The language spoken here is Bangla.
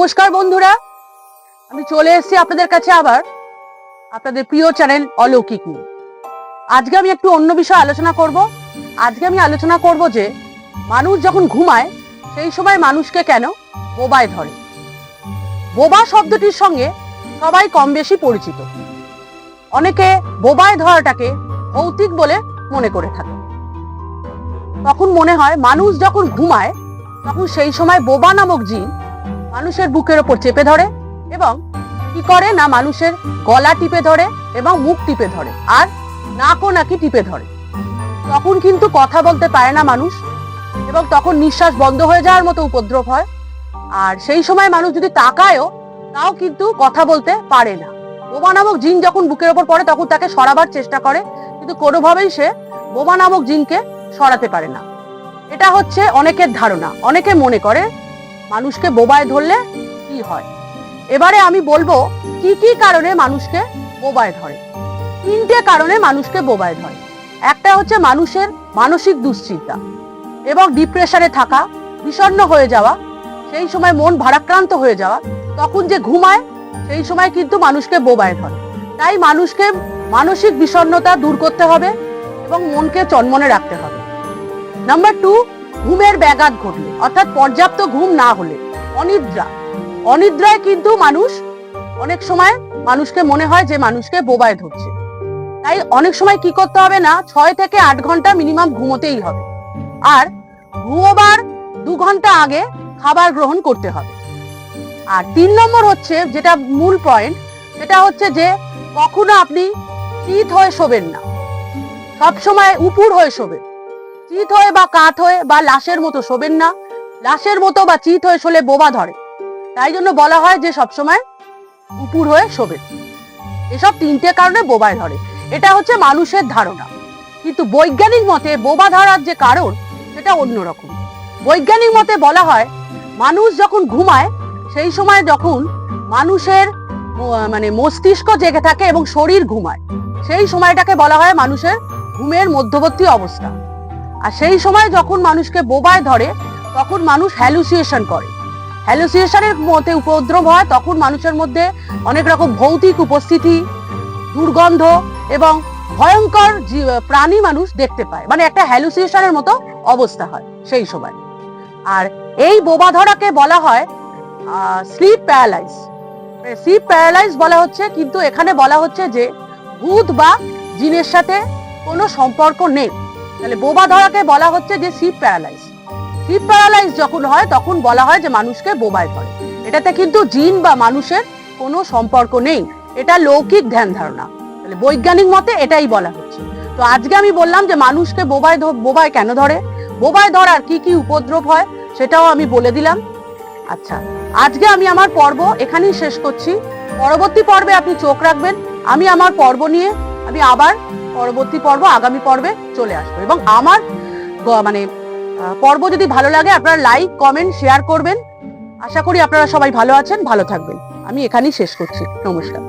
নমস্কার বন্ধুরা, আমি চলে এসেছি আপনাদের কাছে আবার আপনাদের প্রিয় চ্যানেল অলৌকিক নিয়ে। আজকে আমি একটু অন্য বিষয়ে আলোচনা করব। আজকে আমি আলোচনা করব যে মানুষ যখন ঘুমায় সেই সময় মানুষকে কেন বোবায় ধরে। বোবা শব্দটির সঙ্গে সবাই কম বেশি পরিচিত। অনেকে বোবায় ধরাটাকে ভৌতিক বলে মনে করে থাকে। তখন মনে হয় মানুষ যখন ঘুমায় তখন সেই সময় বোবা নামক জিন মানুষের বুকের ওপর চেপে ধরে এবং কি করে না মানুষের গলা টিপে ধরে এবং মুখ টিপে ধরে আর নাকও নাকি টিপে ধরে। তখন কিন্তু কথা বলতে পারে না মানুষ এবং তখন নিঃশ্বাস বন্ধ হয়ে যাওয়ার মতো উপদ্রব হয়। আর সেই সময় মানুষ যদি তাকায়ও তাও কিন্তু কথা বলতে পারে না। বোবা নামক জিন যখন বুকের ওপর পড়ে তখন তাকে সরাবার চেষ্টা করে, কিন্তু কোনোভাবেই সে বোবা নামক জিনকে সরাতে পারে না। এটা হচ্ছে অনেকের ধারণা। অনেকে মনে করে মানুষকে বোবায় ধরলে কি হয়। এবারে আমি বলবো কি কি কারণে মানুষকে বোবায় ধরে। তিনটে কারণে মানুষকে বোবায় ধরে। একটা হচ্ছে মানুষের মানসিক দুশ্চিন্তা এবং ডিপ্রেশনে থাকা, বিষণ্ণ হয়ে যাওয়া, সেই সময় মন ভারাক্রান্ত হয়ে যাওয়া, তখন যে ঘুমায় সেই সময় কিন্তু মানুষকে বোবায় ধরে। তাই মানুষকে মানসিক বিষণ্ণতা দূর করতে হবে এবং মনকে চনমনে রাখতে হবে। নাম্বার 2, ঘুমের ব্যাঘাত ঘটলে, অর্থাৎ পর্যাপ্ত ঘুম না হলে, অনিদ্রায় কিন্তু মানুষ অনেক সময় মানুষকে মনে হয় যে মানুষকে বোবায় ধরছে। তাই অনেক সময় কি করতে হবে না 6 থেকে 8 ঘন্টা মিনিমাম ঘুমোতেই হবে। আর ঘুমোবার 2 ঘন্টা আগে খাবার গ্রহণ করতে হবে। আর 3 নম্বর হচ্ছে যেটা মূল পয়েন্ট, সেটা হচ্ছে যে কখনো আপনি চিত হয়ে শোবেন না, সবসময় উপুর হয়ে শোবেন। চিত হয়ে বা কাত হয়ে বা লাশের মতো শোবেন না। লাশের মতো বা চিত হয়ে শোলে বোবা ধরে, তাই জন্য বলা হয় যে সবসময় উপুর হয়ে শোবেন। এসব 3টে কারণে বোবায় ধরে। এটা হচ্ছে মানুষের ধারণা, কিন্তু বৈজ্ঞানিক মতে বোবা ধরার যে কারণ সেটা অন্যরকম। বৈজ্ঞানিক মতে বলা হয় মানুষ যখন ঘুমায় সেই সময় যখন মানুষের মস্তিষ্ক জেগে থাকে এবং শরীর ঘুমায়, সেই সময়টাকে বলা হয় মানুষের ঘুমের মধ্যবর্তী অবস্থা। আর সেই সময় যখন মানুষকে বোবায় ধরে তখন মানুষ হ্যালুসিনেশন করে। হ্যালুসিনেশনের মধ্যে উপদ্রব হয়, তখন মানুষের মধ্যে অনেক রকম ভৌতিক উপস্থিতি, দুর্গন্ধ এবং ভয়ঙ্কর প্রাণী মানুষ দেখতে পায়, মানে একটা হ্যালুসিনেশনের মতো অবস্থা হয় সেই সময়। আর এই বোবা ধরাকে বলা হয় স্লিপ প্যারালাইজ। স্লিপ প্যারালাইজ বলা হচ্ছে, কিন্তু এখানে বলা হচ্ছে যে ভূত বা জিনের সাথে কোনো সম্পর্ক নেই। তাহলে বোবা ধরাকে বলা হচ্ছে যে স্লিপ প্যারালাইজ। স্লিপ প্যারালাইজ যখন হয় তখন বলা হয় যে মানুষকে বোবায় ধরে। এটাতে কিন্তু জিন বা মানুষের কোনো সম্পর্ক নেই, এটা লৌকিক ধ্যান ধারণা। তাহলে বৈজ্ঞানিক মতে এটাই বলা হচ্ছে। তো আজকে আমি বললাম যে মানুষকে বোবায় কেন ধরে, বোবায় ধরার কি কি উপদ্রব হয় সেটাও আমি বলে দিলাম। আচ্ছা, আজকে আমি আমার পর্ব এখানেই শেষ করছি। পরবর্তী পর্বে আপনি চোখ রাখবেন। আমি আমার পর্ব নিয়ে আমি আবার পরবর্তী পর্ব আগামী পর্বে চলে আসবো। এবং আমার পর্ব যদি ভালো লাগে আপনারা লাইক, কমেন্ট, শেয়ার করবেন। আশা করি আপনারা সবাই ভালো আছেন, ভালো থাকবেন। আমি এখানেই শেষ করছি। নমস্কার।